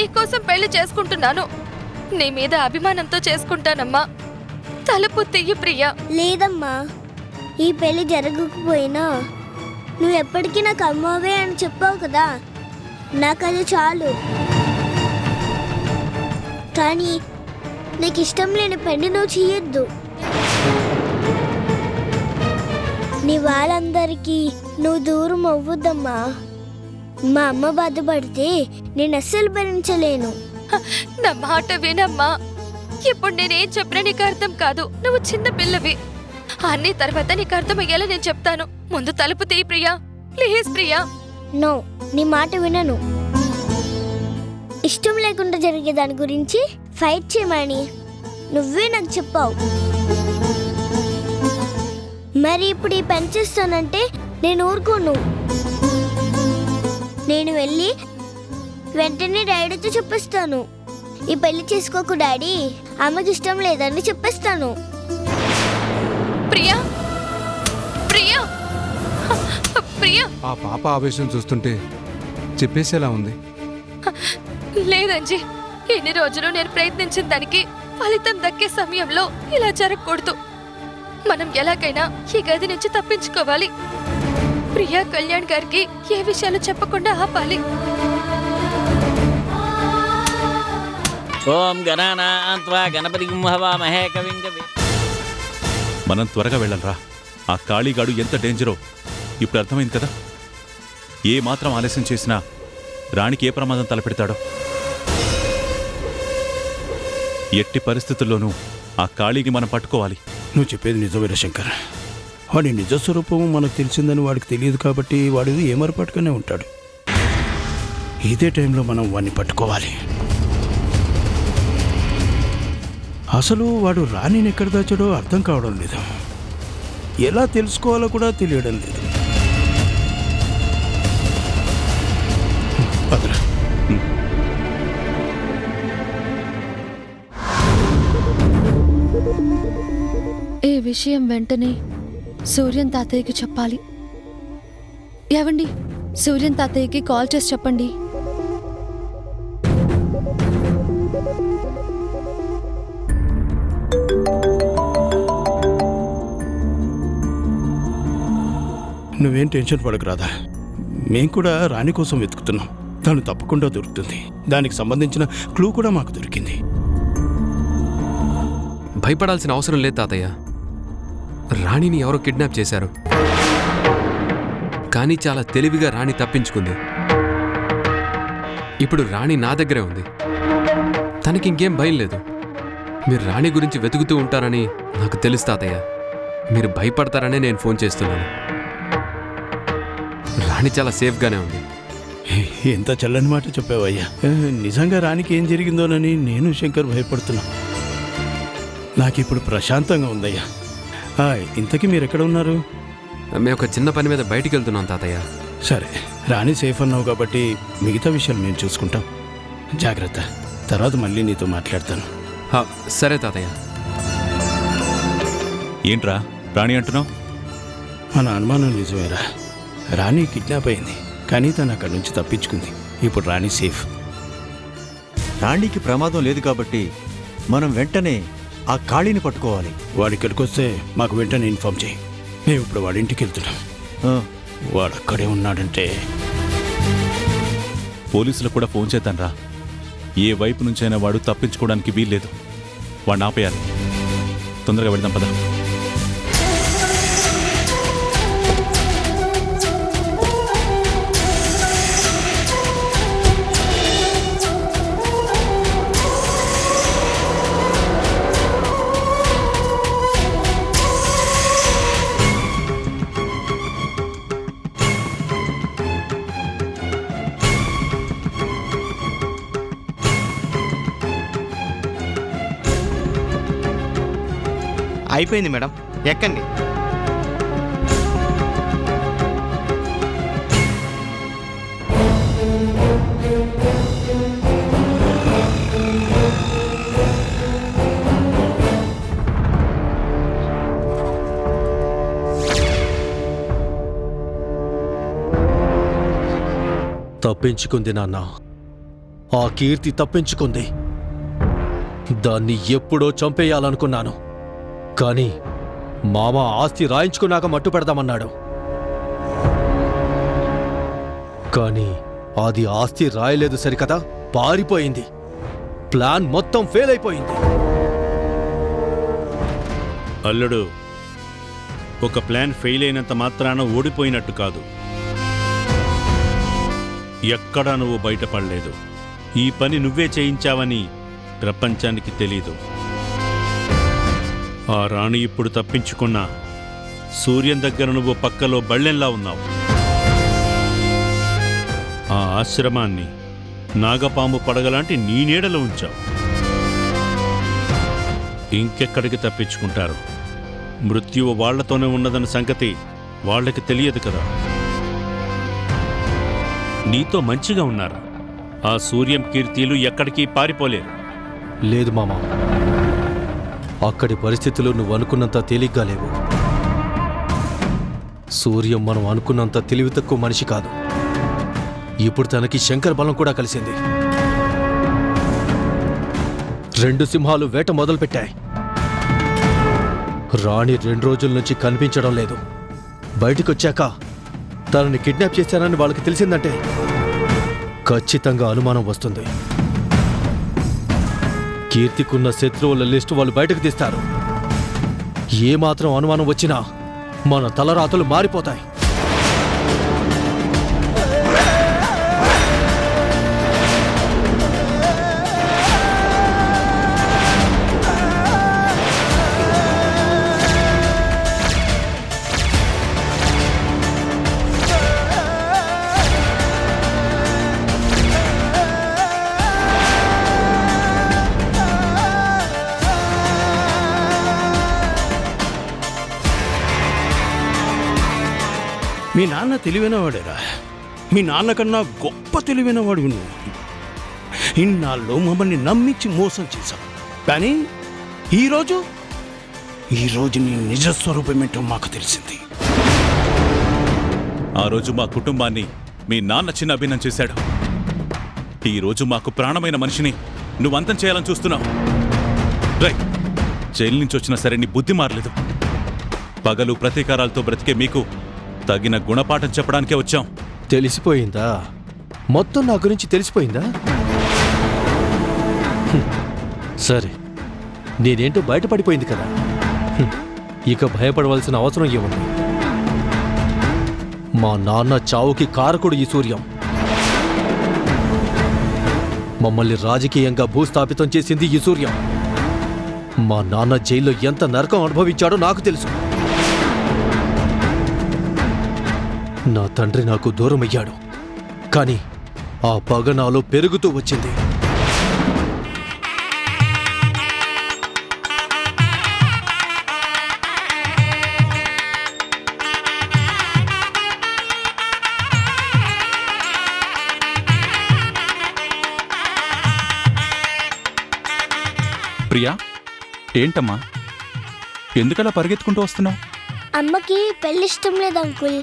నీకోసం పెళ్లి చేసుకుంటున్నాను. నీ మీద అభిమానంతో చేసుకుంటానమ్మా. తలుపు తీయి ప్రియా. లేదమ్మా, ఈ పెళ్లి జరగకపోయినా నువ్వు ఎప్పటికీ నాకు అమ్మవే అని చెప్పావు కదా, నాకు అది చాలు. కానీ నీకు ఇష్టం లేని పెళ్లి నువ్వు చేయొద్దు. నీ వాళ్ళందరికీ నువ్వు దూరం అవ్వద్దమ్మా. మా అమ్మ బాధపడితే నేను అస్సలు భరించలేను. నా మాట వినమ్మా. ఇప్పుడు నేనేం చెప్పినా నీకు అర్థం కాదు. నువ్వు చిన్న పిల్లవి. అన్ని తర్వాత నీకు అర్థమయ్యేలా నేను చెప్తాను. ముందు తలుపు తీయి ప్రియా, ప్లీజ్ ప్రియా. నో, నీ మాట వినను. ఇష్టం లేకుండా జరిగే దాని గురించి ఫైట్ చేయమని నువ్వే నాకు చెప్పావు. మరి ఇప్పుడు ఈ పని చేస్తానంటే నేను ఊరుకోను. నేను వెళ్ళి వెంటనే డాడీతో చెప్పేస్తాను, ఈ పెళ్లి చేసుకోకు డాడీ, అమ్మకి ఇష్టం లేదని చెప్పేస్తాను. ప్రియా, ప్రియా, ప్రియా. ఆ పాప ఆవేశం చూస్తుంటే చెప్పేసేలా ఉంది. లేదంజీ, ఇన్ని రోజులు నేను ప్రయత్నించిన దానికి ఫలితం దక్కే సమయంలో ఇలా జరగకూడదు. మనం ఎలాగైనా ఈ గది నుంచి తప్పించుకోవాలి. ప్రియా కళ్యాణ్ గారికి ఏ విషయాలు చెప్పకుండా ఆపాలి. ఓం గణానాన్త్వా గణపతిం హవామహే కవిం కవి. మనం త్వరగా వెళ్ళాలరా. ఆ కాళీగాడు ఎంత డేంజరో ఇప్పుడు అర్థమైంది కదా. ఏ మాత్రం ఆలస్యం చేసినా రాణికి ఏ ప్రమాదం తలపెడతాడో. ఎట్టి పరిస్థితుల్లోనూ ఆ కాళీని మనం పట్టుకోవాలి. నువ్వు చెప్పేది నిజమేరా శంకర్. వాడి నిజస్వరూపము మనకు తెలిసిందని వాడికి తెలియదు కాబట్టి వాడు ఏమరపాటుగానే ఉంటాడు. ఇదే టైంలో మనం వాడిని పట్టుకోవాలి. అసలు వాడు రాణిని ఎక్కడ దాచాడో అర్థం కావడం లేదు. ఎలా తెలుసుకోవాలో కూడా తెలియడం లేదు. అదరా ఈ విషయం వెంటనే సూర్యన్ తాతయ్యకి చెప్పాలి. ఏవండి, సూర్యన్ తాతయ్యకి కాల్ చేసి చెప్పండి. నువ్వేం టెన్షన్ పడకు రాదా. మేం కూడా రాణి కోసం వెతుకుతున్నాం. తను తప్పకుండా దొరుకుతుంది. దానికి సంబంధించిన క్లూ కూడా మాకు దొరికింది. భయపడాల్సిన అవసరం లేదు తాతయ్య. రాణిని ఎవరో కిడ్నాప్ చేశారు, కానీ చాలా తెలివిగా రాణి తప్పించుకుంది. ఇప్పుడు రాణి నా దగ్గరే ఉంది. తనకి ఇంకేం భయం లేదు. మీరు రాణి గురించి వెతుకుతూ ఉంటారని నాకు తెలుసు తాతయ్య. మీరు భయపడతారనే నేను ఫోన్ చేస్తున్నాను. రాణి చాలా సేఫ్గానే ఉంది. ఎంత చల్లని మాట చెప్పావయ్యా. నిజంగా రాణికి ఏం జరిగిందోనని నేను శంకర్ భయపడుతున్నా. నాకిప్పుడు ప్రశాంతంగా ఉందయ్యా. ఇంతకీ మీరు ఎక్కడ ఉన్నారు? మేము ఒక చిన్న పని మీద బయటికి వెళ్తున్నాం తాతయ్య. సరే, రాణి సేఫ్ అన్నావు కాబట్టి మిగతా విషయాలు మేము చూసుకుంటాం. జాగ్రత్త. తర్వాత మళ్ళీ నీతో మాట్లాడతాను. సరే తాతయ్య. ఏంట్రా రాణి అంటున్నావు? మన అనుమానం నిజమేరా. రాణి కిడ్నాప్ అయింది, కానీ తను అక్కడి నుంచి తప్పించుకుంది. ఇప్పుడు రాణి సేఫ్. రాణికి ప్రమాదం లేదు కాబట్టి మనం వెంటనే ఆ కాళీని పట్టుకోవాలి. వాడి ఇక్కడికి వస్తే మాకు వెంటనే ఇన్ఫార్మ్ చేయి. మేము ఇప్పుడు వాడి ఇంటికి వెళ్తున్నాం. వాడు అక్కడే ఉన్నాడంటే పోలీసులకు కూడా ఫోన్ చేద్దాంరా. ఏ వైపు నుంచైనా వాడు తప్పించుకోవడానికి వీల్లేదు. వాడిని ఆపేయాలి. తొందరగా వెళ్దాం పద. అయిపోయింది మేడం, ఎక్కండి. తప్పించుకుంది నాన్న. ఆ కీర్తి తప్పించుకుంది. దాన్ని ఎప్పుడో చంపేయాలనుకున్నాను, కానీ మామ ఆస్తి రాయించుకున్నాక మట్టు పెడదామన్నాడు. కానీ అది ఆస్తి రాయలేదు సరికదా, పారిపోయింది. ప్లాన్ మొత్తం ఫెయిల్ అయిపోయింది. అల్లుడు, ఒక ప్లాన్ ఫెయిల్ అయినంత మాత్రాన ఓడిపోయినట్టు కాదు. ఎక్కడా నువ్వు బయటపడలేదు. ఈ పని నువ్వే చేయించావని ప్రపంచానికి తెలీదు. ఆ రాణి ఇప్పుడు తప్పించుకున్నా సూర్యం దగ్గర నువ్వు పక్కలో బళ్ళెంలా ఉన్నావు. ఆ ఆశ్రమాన్ని నాగపాము పడగలాంటి నీ నీడలో ఉంచావు. ఇంకెక్కడికి తప్పించుకుంటారు? మృత్యువు వాళ్లతోనే ఉన్నదన్న సంగతి వాళ్ళకి తెలియదు కదా. నీతో మంచిగా ఉన్నారు. ఆ సూర్యం కీర్తిలు ఎక్కడికి పారిపోలేరు. లేదు మామ, అక్కడి పరిస్థితులు నువ్వు అనుకున్నంత తేలిగ్గా లేవు. సూర్యం మనం అనుకున్నంత తెలివి తక్కువ మనిషి కాదు. ఇప్పుడు తనకి శంకర్ బలం కూడా కలిసింది. 2 సింహాలు వేట మొదలుపెట్టాయి. రాణి 2 రోజుల నుంచి కనిపించడం లేదు. బయటికొచ్చాక తనని కిడ్నాప్ చేశానని వాళ్ళకి తెలిసిందంటే ఖచ్చితంగా అనుమానం వస్తుంది. కీర్తికున్న శత్రువుల లిస్టు వాళ్ళు బయటకు తీస్తారు. ఏమాత్రం అనుమానం వచ్చినా మన తలరాతలు మారిపోతాయి. మీ నాన్న తెలివైనవాడేరా. మీ నాన్నకన్నా గొప్ప తెలివైనవాడు నువ్వు. ఇన్నాళ్ళు మమ్మల్ని నమ్మించి మోసం చేశావు, కానీ ఈరోజు నీ నిజస్వరూపమేంటో మాకు తెలిసింది. ఆ రోజు మా కుటుంబాన్ని మీ నాన్న చిన్న అభిన్నం చేశాడు. ఈరోజు మాకు ప్రాణమైన మనిషిని నువ్వు అంతం చేయాలని చూస్తున్నావు. రై, జైలు నుంచి వచ్చినా సరే నీ బుద్ధి మారలేదు. పగలు ప్రతీకారాలతో బ్రతికే మీకు తగిన గుణపాఠం చెప్పడానికే వచ్చాం. తెలిసిపోయిందా? మొత్తం నా గురించి తెలిసిపోయిందా? సరే, నేనేంటో బయటపడిపోయింది కదా. ఇక భయపడవలసిన అవసరం ఏముంది? మా నాన్న చావుకి కారకుడు ఈ సూర్యం. మమ్మల్ని రాజకీయంగా భూస్థాపితం చేసింది ఈ సూర్యం. మా నాన్న జైల్లో ఎంత నరకం అనుభవించాడో నాకు తెలుసు. నా తండ్రి నాకు దూరమయ్యాడు, కానీ ఆ పగ నాలో పెరుగుతూ వచ్చింది. ప్రియా, ఏంటమ్మా, ఎందుకలా పరిగెత్తుకుంటూ వస్తున్నావు? అమ్మకి పెళ్లి ఇష్టం లేదు అంకుల్.